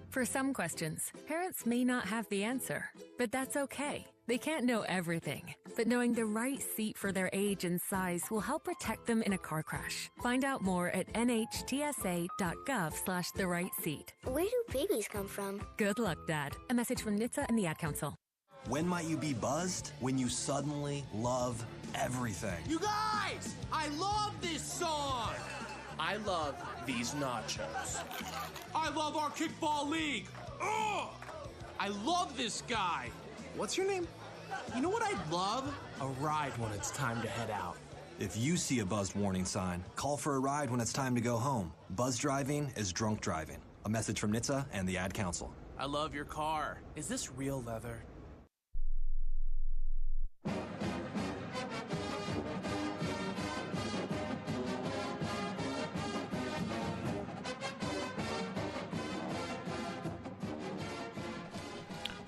For some questions, parents may not have the answer, but that's okay. They can't know everything, but knowing the right seat for their age and size will help protect them in a car crash. Find out more at nhtsa.gov/the-right-seat. Where do babies come from? Good luck, Dad. A message from NHTSA and the Ad Council. When might you be buzzed? When you suddenly love everything. You guys, I love this song. I love these nachos. I love our kickball league. Ugh! I love this guy. What's your name? You know what I'd love? A ride when it's time to head out. If you see a buzzed warning sign, call for a ride when it's time to go home. Buzz driving is drunk driving. A message from NHTSA and the Ad Council. I love your car. Is this real leather?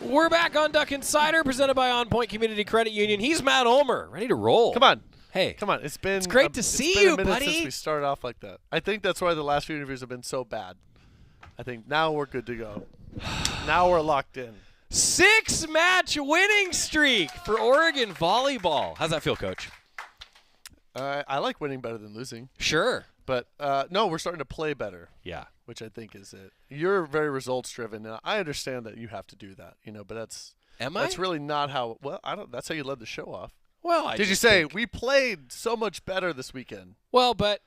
We're back on Duck Insider, presented by OnPoint Community Credit Union. He's Matt Ulmer, ready to roll. Come on. Hey. Come on. It's great to see you, buddy. buddy. Since we started off like that. I think that's why the last few interviews have been so bad. I think now we're good to go. Now we're locked in. 6-match winning streak for Oregon volleyball. How's that feel, Coach? I like winning better than losing. Sure. But, no, we're starting to play better. Yeah. Which I think is it. You're very results-driven. And I understand that you have to do that, but that's really not how – well, that's how you led the show off. Well, Did you say we played so much better this weekend? Well, but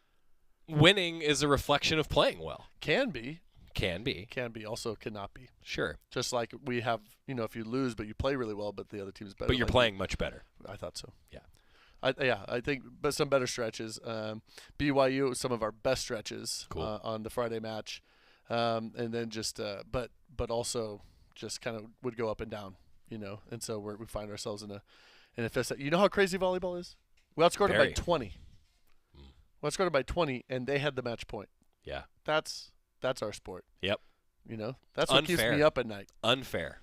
winning is a reflection of playing well. Can be. Can be. Can be. Also cannot be. Sure. Just like we have, if you lose but you play really well but the other team's better. But you're playing much better. I thought so. Yeah. I think but some better stretches. BYU, some of our best stretches on the Friday match. And then just but also just kind of would go up and down, And so we find ourselves in a fist. You know how crazy volleyball is? We outscored them by 20. We outscored them by 20, and they had the match point. Yeah. That's our sport. Yep. That's what keeps me up at night. Unfair.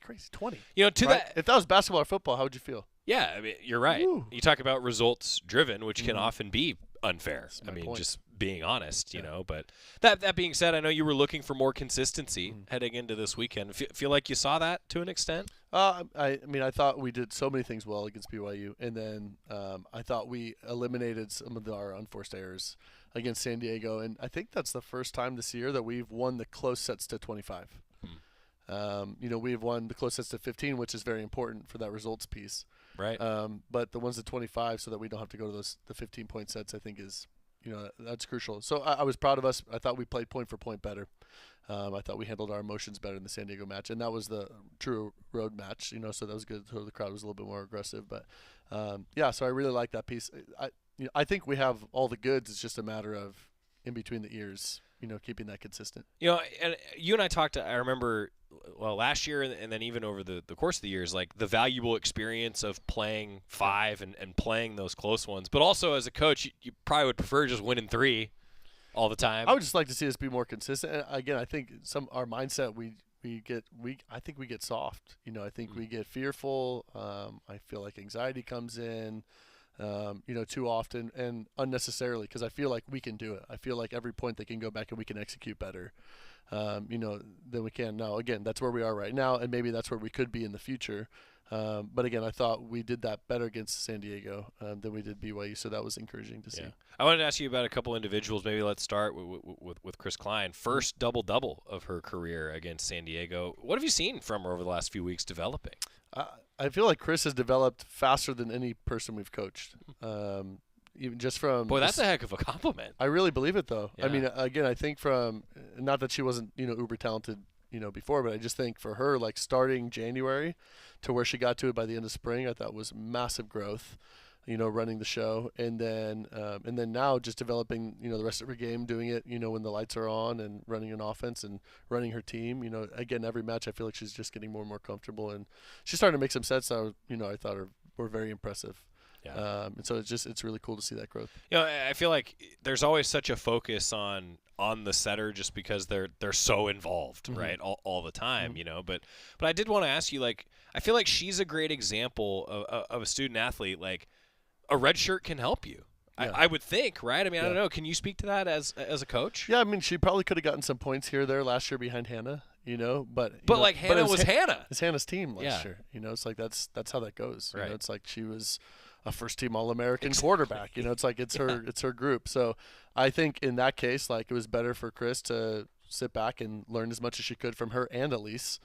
Crazy 20. That if that was basketball or football, how would you feel? Yeah, I mean, you're right. Woo. You talk about results driven, which can often be unfair. I mean, point. just being honest, But that being said, I know you were looking for more consistency heading into this weekend. Feel like you saw that to an extent? I mean, I thought we did so many things well against BYU, and then I thought we eliminated some of our unforced errors against San Diego, and I think that's the first time this year that we've won the close sets to 25. We've won the close sets to 15, which is very important for that results piece. Right. But the ones at 25, so that we don't have to go to the 15-point sets, I think is, that's crucial. So I was proud of us. I thought we played point for point better. I thought we handled our emotions better in the San Diego match, and that was the true road match. So that was good. So the crowd was a little bit more aggressive, but so I really like that piece. I think we have all the goods. It's just a matter of in between the ears, keeping that consistent. And you and I talked, I remember, last year and then even over the course of the years, like the valuable experience of playing 5 and playing those close ones. But also as a coach, you probably would prefer just winning 3 all the time. I would just like to see us be more consistent. And again, I think our mindset, I think we get soft. I think we get fearful. I feel like anxiety comes in. Too often and unnecessarily, because I feel like we can do it. I feel like every point they can go back and we can execute better, than we can now. Again, that's where we are right now, and maybe that's where we could be in the future. But again, I thought we did that better against San Diego than we did BYU, so that was encouraging to see. I wanted to ask you about a couple individuals. Maybe let's start with Chris Klein. First double-double of her career against San Diego. What have you seen from her over the last few weeks developing? I feel like Chris has developed faster than any person we've coached. Even just from boy, that's a heck of a compliment. I really believe it, though. Yeah. I mean, again, I think from not that she wasn't uber talented before, but I just think for her, like starting January to where she got to it by the end of spring, I thought was massive growth. Running the show, and then now just developing, the rest of her game, doing it, when the lights are on and running an offense and running her team. Again, every match I feel like she's just getting more and more comfortable, and she's starting to make some sets that I thought were very impressive. Yeah. And so it's really cool to see that growth. I feel like there's always such a focus on the setter just because they're so involved, right, all the time, But I did want to ask you, like, I feel like she's a great example of a student athlete, like. A red shirt can help you. Yeah. I would think, right? I mean, I don't know. Can you speak to that as a coach? Yeah, I mean, she probably could have gotten some points here or there last year behind Hannah, but Hannah was Hannah. It's Hannah's team last year. It's like that's how that goes. Right. It's like she was a first-team All-American quarterback. It's like it's her group. So I think in that case, like it was better for Chris to sit back and learn as much as she could from her and Elise.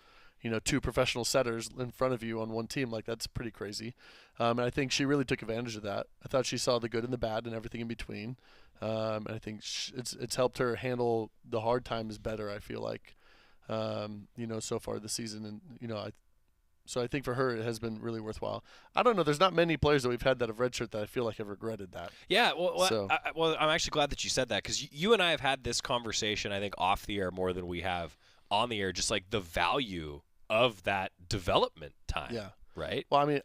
2 professional setters in front of you on one team, like that's pretty crazy. And I think she really took advantage of that. I thought she saw the good and the bad and everything in between. And I think it's helped her handle the hard times better, I feel like, so far this season. And, so I think for her it has been really worthwhile. I don't know. There's not many players that we've had that have redshirt that I feel like have regretted that. Yeah, I'm actually glad that you said that because you and I have had this conversation, I think, off the air more than we have on the air, just like the value of that development time. Yeah. Right. Well, I mean,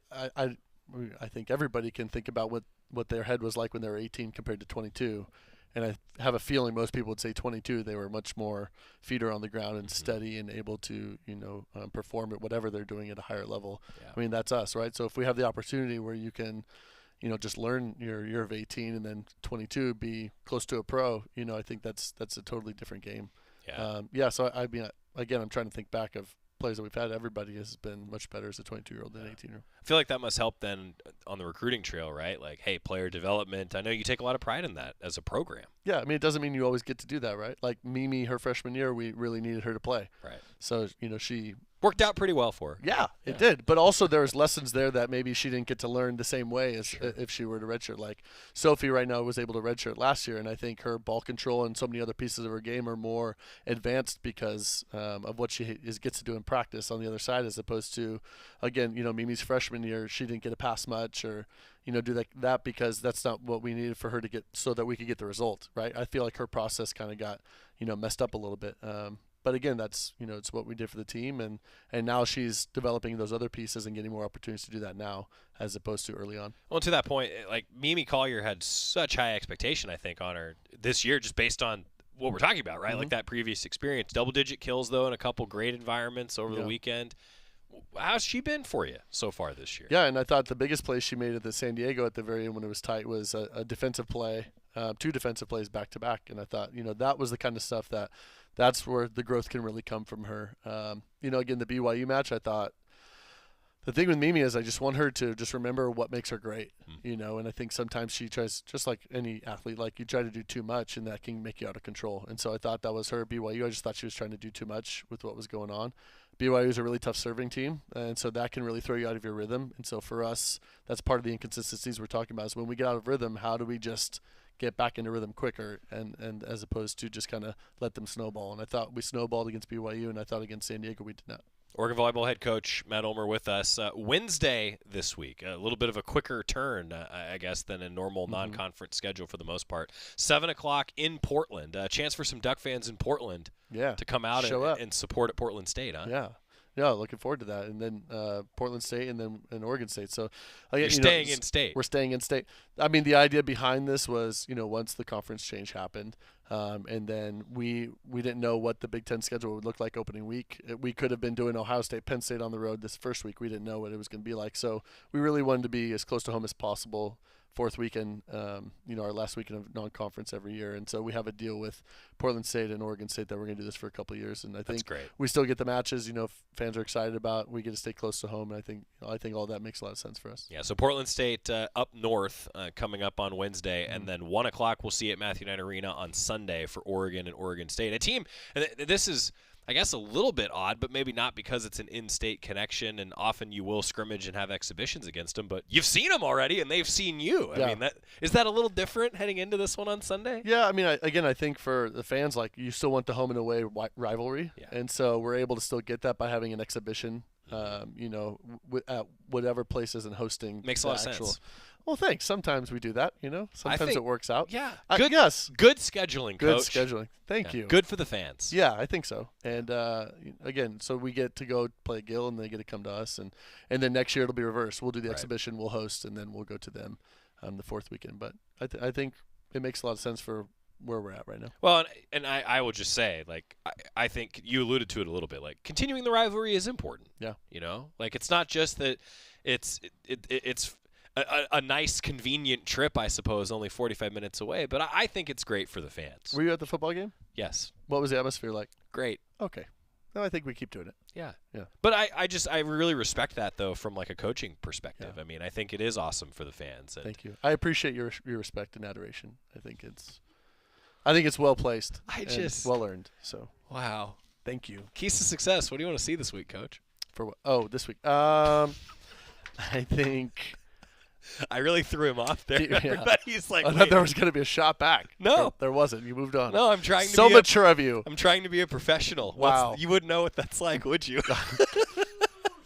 I think everybody can think about what their head was like when they were 18 compared to 22, and I have a feeling most people would say 22 they were much more feet are on the ground and steady and able to perform at whatever they're doing at a higher level. Yeah. I mean, that's us, right? So if we have the opportunity where you can just learn your year of 18 and then 22 be close to a pro, I think that's a totally different game. Yeah. So I mean, again, I'm trying to think back of players that we've had. Everybody has been much better as a 22-year-old than an 18-year-old. I feel like that must help then on the recruiting trail, right? Like, hey, player development. I know you take a lot of pride in that as a program. Yeah, I mean, it doesn't mean you always get to do that, right? Like Mimi, her freshman year, we really needed her to play. Right. So, she worked out pretty well for her. Yeah, it did. But also there was lessons there that maybe she didn't get to learn the same way as if she were to redshirt. Like Sophie right now was able to redshirt last year, and I think her ball control and so many other pieces of her game are more advanced because of what she gets to do in practice on the other side, as opposed to, again, Mimi's freshman year, she didn't get to pass much or do that because that's not what we needed for her to get so that we could get the result, right? I feel like her process kind of got messed up a little bit. But again, that's it's what we did for the team, and now she's developing those other pieces and getting more opportunities to do that now as opposed to early on. Well, to that point, like Mimi Collier had such high expectation, I think, on her this year, just based on what we're talking about, right? Mm-hmm. Like that previous experience. Double-digit kills though in a couple great environments over the weekend. How's she been for you so far this year? Yeah, and I thought the biggest play she made at the San Diego at the very end when it was tight was a defensive play, 2 defensive plays back-to-back, and I thought that was the kind of stuff that's where the growth can really come from her. Again, the BYU match, I thought the thing with Mimi is I just want her to just remember what makes her great, and I think sometimes she tries, just like any athlete, like you try to do too much and that can make you out of control. And so I thought that was her. BYU, I just thought she was trying to do too much with what was going on. BYU is a really tough serving team, and so that can really throw you out of your rhythm. And so for us, that's part of the inconsistencies we're talking about is when we get out of rhythm, how do we just get back into rhythm quicker and as opposed to just kind of let them snowball. And I thought we snowballed against BYU, and I thought against San Diego we did not. Oregon Volleyball head coach Matt Ulmer with us. Wednesday this week, a little bit of a quicker turn, I guess, than a normal non-conference schedule for the most part. 7 o'clock in Portland. A chance for some Duck fans in Portland to come out and support at Portland State, huh? Yeah, looking forward to that. And then Portland State and then Oregon State. So You're staying in state. We're staying in state. I mean, the idea behind this was, once the conference change happened, and then we didn't know what the Big Ten schedule would look like opening week. We could have been doing Ohio State, Penn State on the road this first week. We didn't know what it was going to be like. So we really wanted to be as close to home as possible. Fourth weekend, our last weekend of non-conference every year. And so we have a deal with Portland State and Oregon State that we're going to do this for a couple of years. And I think we still get the matches, fans are excited about. We get to stay close to home. And I think all that makes a lot of sense for us. Yeah, so Portland State up north coming up on Wednesday. And then 1 o'clock we'll see at Matthew Knight Arena on Sunday for Oregon and Oregon State. A team, and this is, I guess, a little bit odd, but maybe not because it's an in-state connection, and often you will scrimmage and have exhibitions against them, but you've seen them already, and they've seen you. I mean, is that a little different heading into this one on Sunday? Yeah, I mean, I think for the fans, like, you still want the home and away rivalry, and so we're able to still get that by having an exhibition, at whatever place isn't hosting. Makes a lot of sense. Well, thanks. Sometimes we do that, Sometimes it works out. Yeah. Good scheduling, Good Coach. scheduling. Thank you. Good for the fans. Yeah, I think so. And, again, so we get to go play Gill, and they get to come to us. And then next year it'll be reversed. We'll do the exhibition, we'll host, and then we'll go to them the fourth weekend. But I think it makes a lot of sense for where we're at right now. Well, and I will just say, like, I think you alluded to it a little bit. Like, continuing the rivalry is important. Yeah. Like, it's not just that it's a nice, convenient trip, I suppose, only 45 minutes away. But I think it's great for the fans. Were you at the football game? Yes. What was the atmosphere like? Great. Okay. No, I think we keep doing it. Yeah. Yeah. But I really respect that, though, from, like, a coaching perspective. Yeah. I mean, I think it is awesome for the fans. Thank you. I appreciate your respect and adoration. I think it's well placed. Well earned. So. Wow. Thank you. Keys to success. What do you want to see this week, Coach? For what? Oh, this week. I think. I really threw him off there. Yeah. Everybody's like, I thought there was going to be a shot back. No. There wasn't. You moved on. No, I'm trying to so mature of you. I'm trying to be a professional. Wow. You wouldn't know what that's like, would you?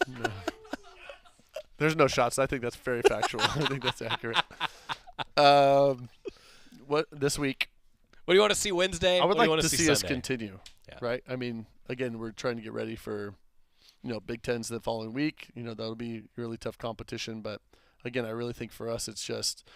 No. There's no shots. I think that's very factual. I think that's accurate. What this week? What do you want to see Wednesday? I would like to see us Sunday? continue. Yeah. Right? I mean, again, we're trying to get ready for, Big Tens the following week. That'll be really tough competition. But again, I really think for us, it's just,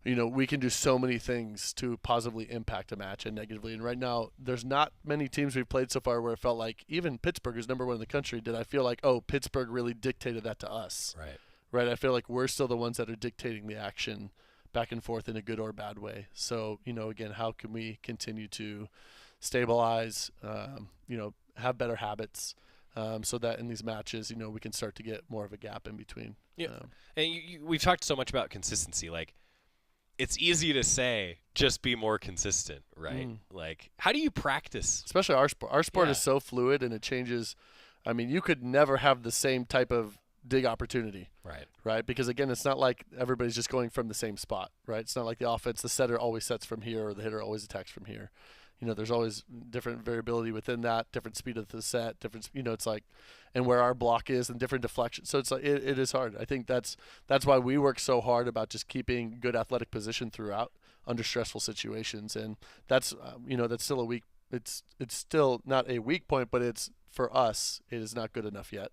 we can do so many things to positively impact a match and negatively. And right now, there's not many teams we've played so far where it felt like even Pittsburgh is number one in the country. Did I feel like, Pittsburgh really dictated that to us? Right. Right. I feel like we're still the ones that are dictating the action back and forth in a good or bad way. So, again, how can we continue to stabilize, have better habits, so that in these matches, we can start to get more of a gap in between. Yeah. And we've talked so much about consistency. Like, it's easy to say, just be more consistent, right? Like, how do you practice? Especially our sport. Our sport is so fluid and it changes. I mean, you could never have the same type of dig opportunity. Right? Because, again, it's not like everybody's just going from the same spot, right? It's not like the offense, the setter always sets from here or the hitter always attacks from here. There's always different variability within that, different speed of the set, different, it's like, and where our block is and different deflections. So it's like, it is hard. I think that's why we work so hard about just keeping good athletic position throughout under stressful situations. And that's, that's still it's still not a weak point, but it's, for us, it is not good enough yet.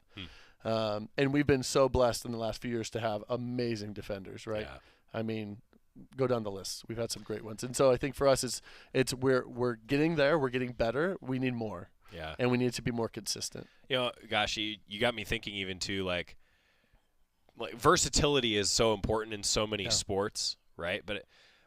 And we've been so blessed in the last few years to have amazing defenders, right? Yeah. I mean, go down the list. We've had some great ones. And so I think for us, it's we're getting there. We're getting better. We need more. Yeah. And we need to be more consistent. Gosh, you got me thinking even too, like versatility is so important in so many sports, right? But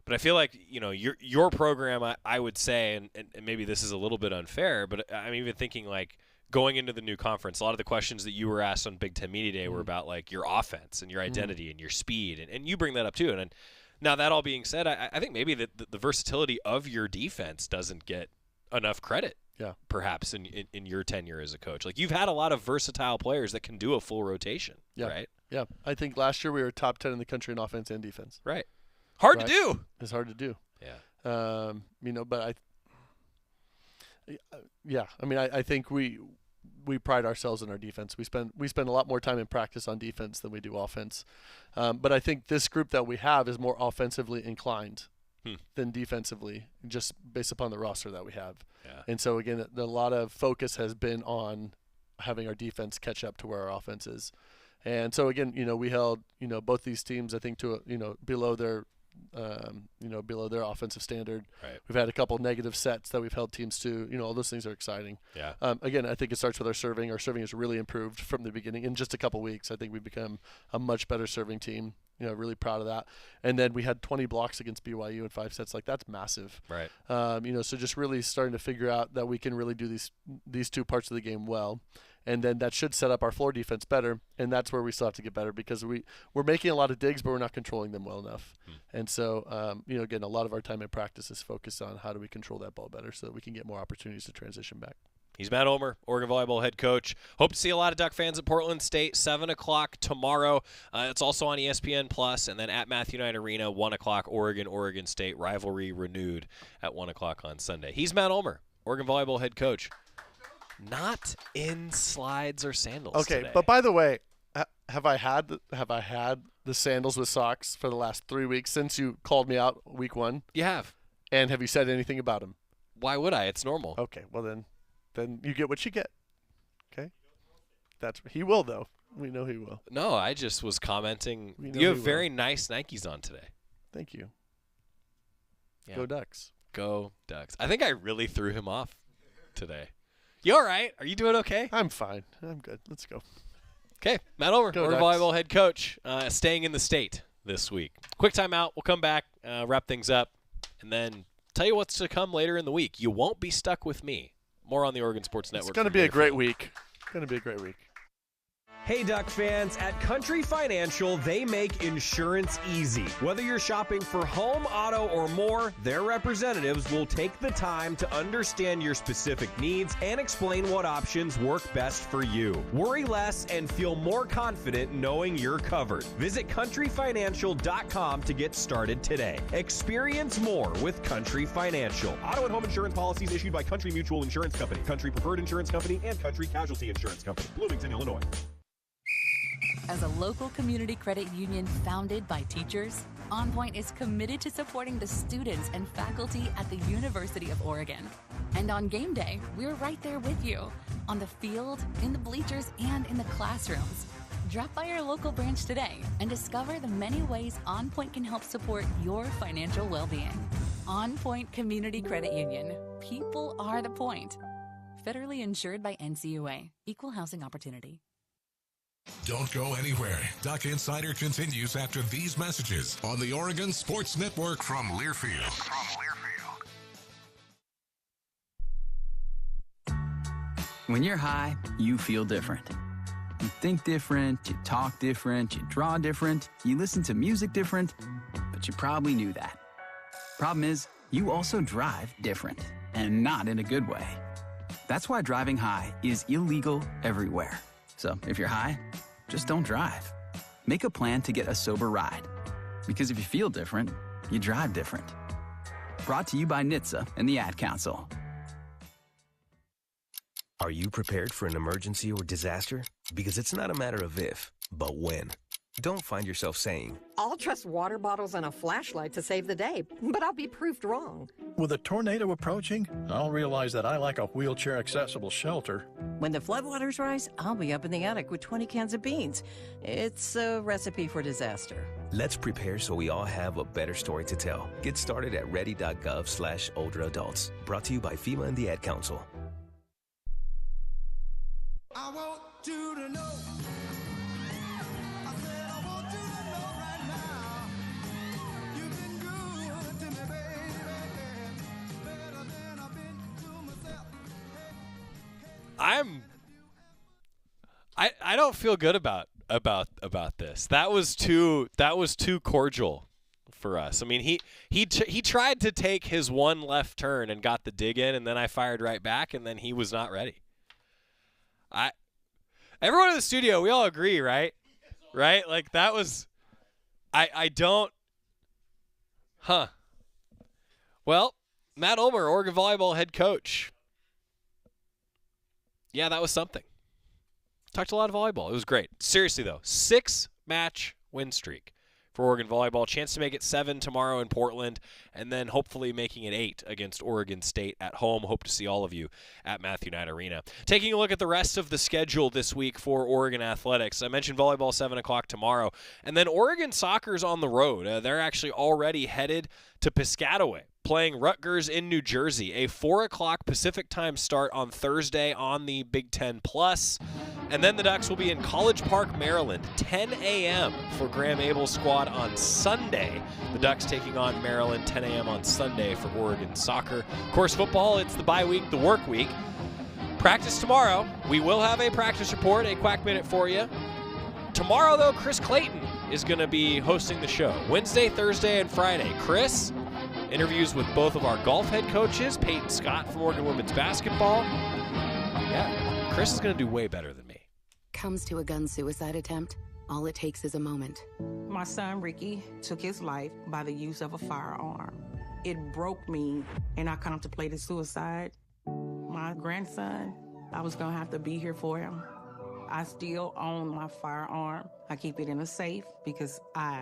I feel like, your program, I would say, and maybe this is a little bit unfair, but I'm even thinking like going into the new conference, a lot of the questions that you were asked on Big Ten Media Day were about like your offense and your identity and your speed. And you bring that up too. And now, that all being said, I think maybe the versatility of your defense doesn't get enough credit, perhaps, in your tenure as a coach. Like, you've had a lot of versatile players that can do a full rotation, right? Yeah. I think last year we were top 10 in the country in offense and defense. Right. Hard to do. It's hard to do. Yeah. But I think we pride ourselves in our defense. We spend a lot more time in practice on defense than we do offense. But I think this group that we have is more offensively inclined than defensively, just based upon the roster that we have. Yeah. And so, again, a lot of focus has been on having our defense catch up to where our offense is. And so, again, we held, both these teams, I think, to, below their offensive standard. Right. We've had a couple negative sets that we've held teams to. All those things are exciting. Yeah. Again, I think it starts with our serving. Our serving has really improved from the beginning. In just a couple weeks, I think we've become a much better serving team. Really proud of that. And then we had 20 blocks against BYU in 5 sets. Like, that's massive. Right. So just really starting to figure out that we can really do these two parts of the game well. And then that should set up our floor defense better, and that's where we still have to get better because we're making a lot of digs, but we're not controlling them well enough. And so, again, a lot of our time in practice is focused on how do we control that ball better so that we can get more opportunities to transition back. He's Matt Ulmer, Oregon Volleyball head coach. Hope to see a lot of Duck fans at Portland State, 7 o'clock tomorrow. It's also on ESPN+, and then at Matthew Knight Arena, 1 o'clock, Oregon State. Rivalry renewed at 1 o'clock on Sunday. He's Matt Ulmer, Oregon Volleyball head coach. Not in slides or sandals today. But by the way, have I had the sandals with socks for the last 3 weeks since you called me out week 1? You have. And have you said anything about them? Why would I? It's normal. Okay, well then you get what you get. Okay? He will, though. We know he will. No, I just was commenting. You have very nice Nikes on today. Thank you. Yeah. Go Ducks. Go Ducks. I think I really threw him off today. You all right? Are you doing okay? I'm fine. I'm good. Let's go. Okay. Matt Ulmer, Go Oregon Ducks. Volleyball head coach, staying in the state this week. Quick timeout. We'll come back, wrap things up, and then tell you what's to come later in the week. You won't be stuck with me. More on the Oregon Sports Network. It's going to be a great week. Hey, Duck fans, at Country Financial, they make insurance easy. Whether you're shopping for home, auto, or more, their representatives will take the time to understand your specific needs and explain what options work best for you. Worry less and feel more confident knowing you're covered. Visit countryfinancial.com to get started today. Experience more with Country Financial. Auto and home insurance policies issued by Country Mutual Insurance Company, Country Preferred Insurance Company, and Country Casualty Insurance Company, Bloomington, Illinois. As a local community credit union founded by teachers, OnPoint is committed to supporting the students and faculty at the University of Oregon. And on game day, we're right there with you, on the field, in the bleachers, and in the classrooms. Drop by our local branch today and discover the many ways OnPoint can help support your financial well-being. OnPoint Community Credit Union. People are the point. Federally insured by NCUA. Equal housing opportunity. Don't go anywhere. Duck Insider continues after these messages on the Oregon Sports Network from Learfield. When you're high, you feel different. You think different, you talk different, you draw different, you listen to music different, but you probably knew that. Problem is, you also drive different, and not in a good way. That's why driving high is illegal everywhere. So if you're high, just don't drive. Make a plan to get a sober ride. Because if you feel different, you drive different. Brought to you by NHTSA and the Ad Council. Are you prepared for an emergency or disaster? Because it's not a matter of if, but when. Don't find yourself saying, I'll trust water bottles and a flashlight to save the day, but I'll be proved wrong. With a tornado approaching, I'll realize that I like a wheelchair-accessible shelter. When the floodwaters rise, I'll be up in the attic with 20 cans of beans. It's a recipe for disaster. Let's prepare so we all have a better story to tell. Get started at ready.gov/older adults. Brought to you by FEMA and the Ad Council. I want you to know. I said I want you to know right now. You've been good to me, baby. Better than I've been to myself. I don't feel good about this. That was too cordial for us. I mean, he tried to take his one left turn and got the dig in, and then I fired right back, and then he was not ready. Everyone in the studio, we all agree, right? Right? Like that was, I don't, Well, Matt Ulmer, Oregon Volleyball head coach. Yeah, that was something. Talked a lot of volleyball. It was great. Seriously though, 6-match win streak for Oregon Volleyball. Chance to make it 7 tomorrow in Portland, and then hopefully making it 8 against Oregon State at home. Hope to see all of you at Matthew Knight Arena. Taking a look at the rest of the schedule this week for Oregon Athletics. I mentioned volleyball 7 o'clock tomorrow, and then Oregon soccer's on the road. They're actually already headed to Piscataway, playing Rutgers in New Jersey. A 4 o'clock Pacific time start on Thursday on the Big Ten Plus. And then the Ducks will be in College Park, Maryland, 10 a.m. for Graham Abel's squad on Sunday. The Ducks taking on Maryland, 10 a.m. on Sunday for Oregon soccer. Of course, football, it's the bye week, the work week. Practice tomorrow. We will have a practice report, a Quack Minute for you. Tomorrow, though, Chris Clayton is going to be hosting the show. Wednesday, Thursday, and Friday. Chris, interviews with both of our golf head coaches, Peyton Scott from Oregon Women's Basketball. Yeah, Chris is going to do way better than me. Comes to a gun suicide attempt, all it takes is a moment. My son Ricky took his life by the use of a firearm. It broke me, and I contemplated suicide. My grandson, I was gonna have to be here for him. I still own my firearm. I keep it in a safe because I